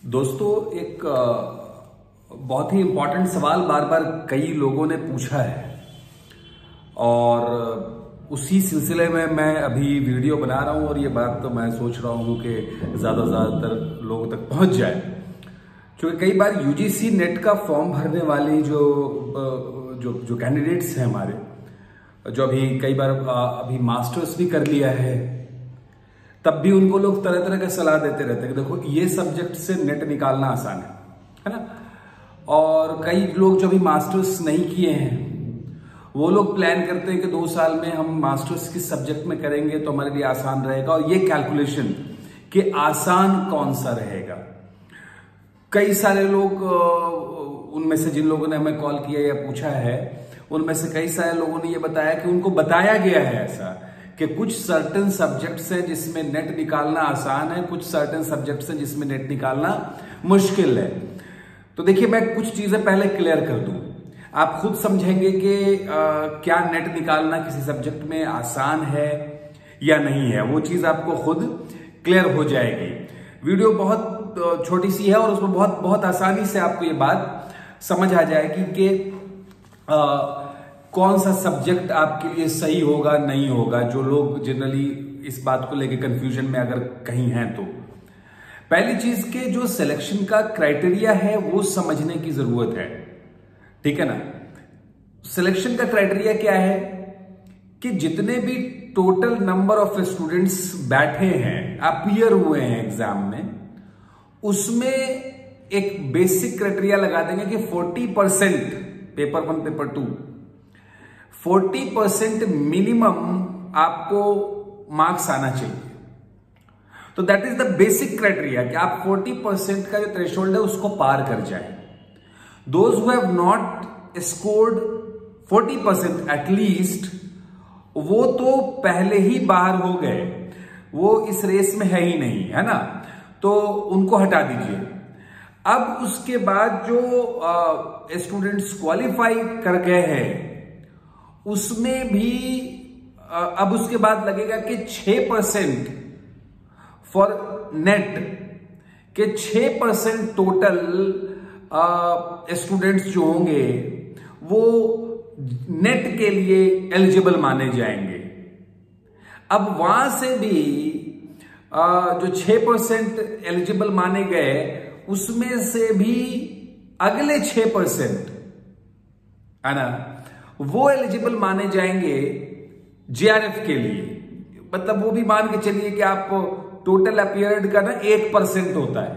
दोस्तों, एक बहुत ही इंपॉर्टेंट सवाल बार बार कई लोगों ने पूछा है और उसी सिलसिले में मैं अभी वीडियो बना रहा हूं और ये बात तो मैं सोच रहा हूं कि ज़्यादातर लोगों तक पहुंच जाए। क्योंकि कई बार यूजीसी नेट का फॉर्म भरने वाले जो कैंडिडेट्स हैं हमारे, जो अभी कई बार अभी मास्टर्स भी कर लिया है, तब भी उनको लोग तरह तरह का सलाह देते रहते हैं कि देखो ये सब्जेक्ट से नेट निकालना आसान है ना। और कई लोग जो अभी मास्टर्स नहीं किए हैं वो लोग प्लान करते हैं कि 2 साल में हम मास्टर्स किस सब्जेक्ट में करेंगे तो हमारे लिए आसान रहेगा, और ये कैलकुलेशन कि आसान कौन सा रहेगा। कई सारे लोग, उनमें से जिन लोगों ने हमें कॉल किया या पूछा है, उनमें से कई सारे लोगों ने ये बताया कि उनको बताया गया है ऐसा कि कुछ सर्टेन सब्जेक्ट्स हैं जिसमें नेट निकालना आसान है, कुछ सर्टेन सब्जेक्ट्स हैं जिसमें नेट निकालना मुश्किल है। तो देखिए, मैं कुछ चीजें पहले क्लियर कर दूं, आप खुद समझेंगे कि क्या नेट निकालना किसी सब्जेक्ट में आसान है या नहीं है। वो चीज आपको खुद क्लियर हो जाएगी। वीडियो बहुत छोटी सी है और उसमें बहुत आसानी से आपको ये बात समझ आ जाएगी कि कौन सा सब्जेक्ट आपके लिए सही होगा नहीं होगा। जो लोग जनरली इस बात को लेकर कंफ्यूजन में अगर कहीं हैं, तो पहली चीज के जो सिलेक्शन का क्राइटेरिया है वो समझने की जरूरत है, ठीक है ना। सिलेक्शन का क्राइटेरिया क्या है कि जितने भी टोटल नंबर ऑफ स्टूडेंट्स बैठे हैं, अपीयर हुए हैं एग्जाम में, उसमें एक बेसिक क्राइटेरिया लगा देंगे कि 40% पेपर 1 पेपर 2 40% मिनिमम आपको मार्क्स आना चाहिए। तो that is the basic criteria कि आप 40% का जो थ्रेशोल्ड है उसको पार कर जाए। Those who have not scored 40% at least, वो तो पहले ही बाहर हो गए, वो इस रेस में है ही नहीं, है ना। तो उनको हटा दीजिए। अब उसके बाद जो स्टूडेंट्स क्वालिफाई कर गए हैं उसमें भी अब उसके बाद लगेगा कि 6% फॉर नेट, के 6% टोटल स्टूडेंट्स जो होंगे वो नेट के लिए एलिजिबल माने जाएंगे। अब वहां से भी जो 6% एलिजिबल माने गए उसमें से भी अगले 6%, है ना, वो एलिजिबल माने जाएंगे जेआरएफ के लिए। मतलब वो भी मान के चलिए कि आप टोटल अपीयर्ड का ना 1% होता है,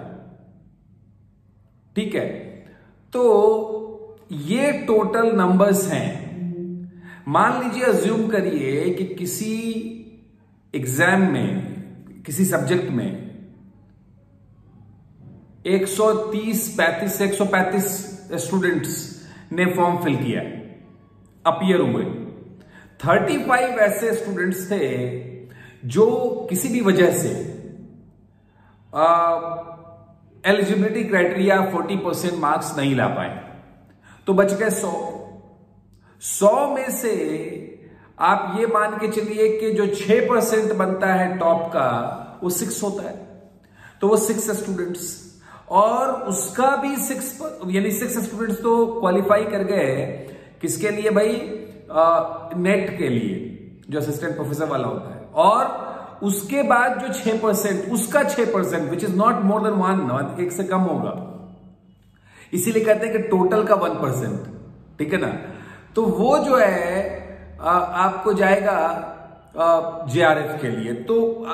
ठीक है। तो ये टोटल नंबर्स हैं। मान लीजिए, अज्यूम करिए कि किसी एग्जाम में, किसी सब्जेक्ट में 135 स्टूडेंट्स ने फॉर्म फिल किया, अपीयर हुए। 35 ऐसे स्टूडेंट्स थे जो किसी भी वजह से एलिजिबिलिटी क्राइटेरिया 40% मार्क्स नहीं ला पाए, तो बच गए 100 में से आप ये मान के चलिए कि जो 6% बनता है टॉप का वो 6 होता है। तो वो 6 स्टूडेंट्स, और उसका भी 6 स्टूडेंट्स तो क्वालिफाई कर गए किसके लिए भाई, नेट के लिए, जो असिस्टेंट प्रोफेसर वाला होता है। और उसके बाद जो 6%, उसका 6% which is not more than 1, एक से कम होगा, इसीलिए कहते हैं कि टोटल का 1%, ठीक है ना। तो वो जो है आपको जाएगा जेआरएफ के लिए। तो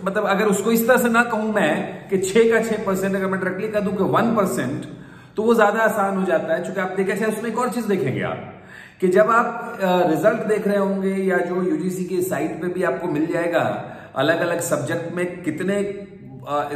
मतलब अगर उसको इस तरह से ना कहूं मैं कि 6 का 6%, अगर मैं डायरेक्टली कह दूं कि 1%, तो वो ज्यादा आसान हो जाता है। चूंकि आप देखें, उसमें एक और चीज देखेंगे आप कि जब आप रिजल्ट देख रहे होंगे या जो यूजीसी की साइट पे भी आपको मिल जाएगा, अलग अलग सब्जेक्ट में कितने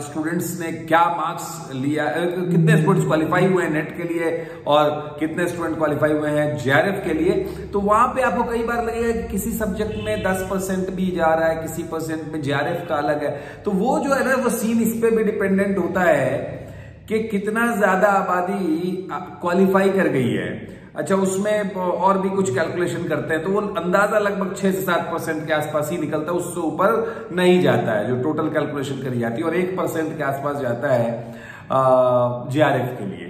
स्टूडेंट्स ने क्या मार्क्स लिया, कितने स्टूडेंट्स क्वालिफाई हुए हैं नेट के लिए और कितने स्टूडेंट क्वालिफाई हुए हैं जेआरएफ के लिए। तो वहां पे आपको कई बार लगेगा कि किसी सब्जेक्ट में 10% भी जा रहा है, किसी % में जेआरएफ का अलग है। तो वो जो है ना, वो सीन इस पे भी डिपेंडेंट होता है कि कितना ज्यादा आबादी क्वालिफाई कर गई है। अच्छा, उसमें और भी कुछ कैलकुलेशन करते हैं तो वो अंदाजा लगभग 6 से 7% के आसपास ही निकलता है, उससे ऊपर नहीं जाता है जो टोटल कैलकुलेशन करी जाती है, और 1% के आसपास जाता है जेआरएफ के लिए।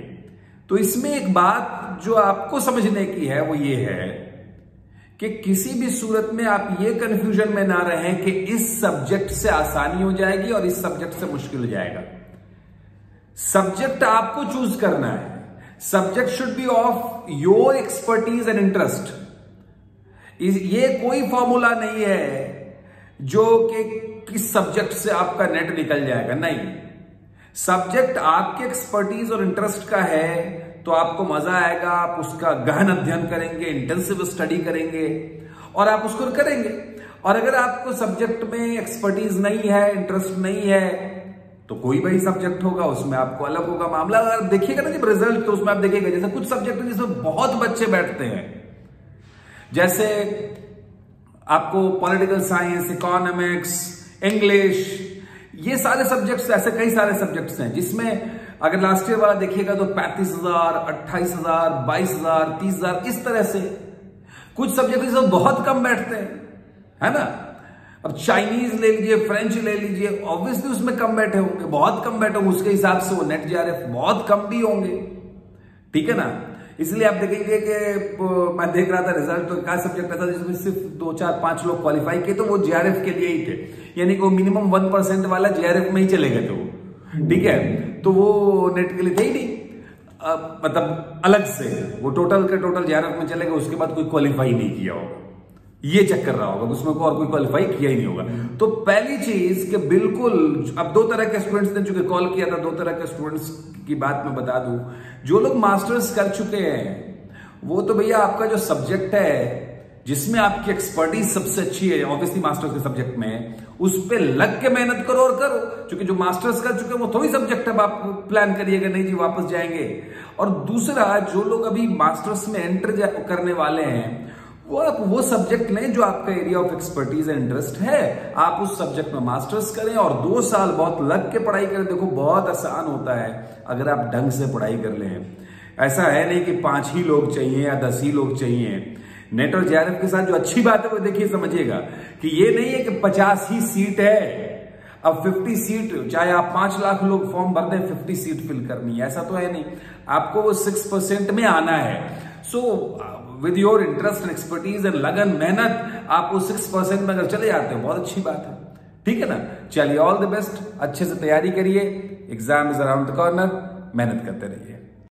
तो इसमें एक बात जो आपको समझने की है वो ये है कि किसी भी सूरत में आप ये कंफ्यूजन में ना रहें कि इस सब्जेक्ट से आसानी हो जाएगी और इस सब्जेक्ट से मुश्किल हो जाएगा। सब्जेक्ट आपको चूज करना है। Subject should be of your expertise and interest. ये कोई फॉर्मूला नहीं है जो कि किस सब्जेक्ट से आपका नेट निकल जाएगा, नहीं। सब्जेक्ट आपके एक्सपर्टीज और इंटरेस्ट का है तो आपको मजा आएगा, आप उसका गहन अध्ययन करेंगे, इंटेंसिव स्टडी करेंगे और आप उसको करेंगे। और अगर आपको सब्जेक्ट में एक्सपर्टीज नहीं है, इंटरेस्ट नहीं है, तो कोई भी सब्जेक्ट होगा उसमें आपको अलग होगा मामला। अगर देखिएगा ना जब रिजल्ट, तो उसमें आप देखिएगा जैसे कुछ सब्जेक्ट है जिसमें बहुत बच्चे बैठते हैं, जैसे आपको पॉलिटिकल साइंस, इकोनॉमिक्स, इंग्लिश, ये सारे सब्जेक्ट्स, ऐसे कई सारे सब्जेक्ट्स हैं जिसमें अगर लास्ट ईयर वाला देखिएगा तो 35,000, 28,000, 22,000, 30,000 इस तरह से। कुछ सब्जेक्ट जिसमें बहुत कम बैठते हैं, है ना। अब चाइनीज ले लीजिए, फ्रेंच ले लीजिए, ऑब्वियसली उसमें कम बैठे होंगे, बहुत कम बैठे होंगे, उसके हिसाब से वो नेट जेआरएफ बहुत कम भी होंगे, ठीक है ना। इसलिए आप देखेंगे कि मैं देख रहा था रिजल्ट, तो क्या सब्जेक्ट था जिसमें सिर्फ 2, 4, 5 लोग क्वालिफाई किए, तो वो जेआरएफ के लिए ही थे, यानी कि वो मिनिमम 1% वाला जेआरएफ में ही चले गए थे वो, ठीक है। तो वो नेट के लिए थे ही नहीं, मतलब अलग से वो टोटल के टोटल जेआरएफ में चले गए, उसके बाद कोई क्वालिफाई नहीं किया होगा, ये चेक कर रहा होगा, उसमें को और कोई क्वालिफाई किया ही नहीं होगा। तो पहली चीज कि बिल्कुल, अब 2 तरह के स्टूडेंट्स ने चूंकि कॉल किया था, 2 तरह के स्टूडेंट्स की बात मैं बता दूं। जो लोग मास्टर्स कर चुके हैं वो तो भैया आपका जो सब्जेक्ट है जिसमें आपकी एक्सपर्टीज सबसे अच्छी है, ऑब्वियसली मास्टर्स के सब्जेक्ट में, उस पर लग के मेहनत करो और करो। क्योंकि जो मास्टर्स कर चुके हैं वो थोड़ी सब्जेक्ट अब आप प्लान करिएगा नहीं जी वापस जाएंगे। और दूसरा, जो लोग अभी मास्टर्स में एंटर करने वाले हैं वो आप वो सब्जेक्ट लें जो आपका area of expertise and interest है, आप उस सब्जेक्ट में मास्टर्स करें और 2 साल बहुत लग के पढ़ाई करें। देखो बहुत आसान होता है अगर आप ढंग से पढ़ाई कर लें। ऐसा है नहीं कि 5 ही लोग चाहिए या 10 ही लोग चाहिए। नेट और जेआरएफ के साथ जो अच्छी बात है वो देखिए, समझिएगा कि ये नहीं है कि 50 ही सीट है, अब 50 सीट, चाहे आप 5 लाख लोग फॉर्म भर दें, 50 सीट फिल करनी है, ऐसा तो है नहीं। आपको वो 6% में आना है। So with your interest and expertise and लगन, मेहनत, आप वो 6% में अगर चले जाते हो बहुत अच्छी बात है, ठीक है ना। चलिए, ऑल द बेस्ट, अच्छे से तैयारी करिए, exam is around the corner, मेहनत करते रहिए।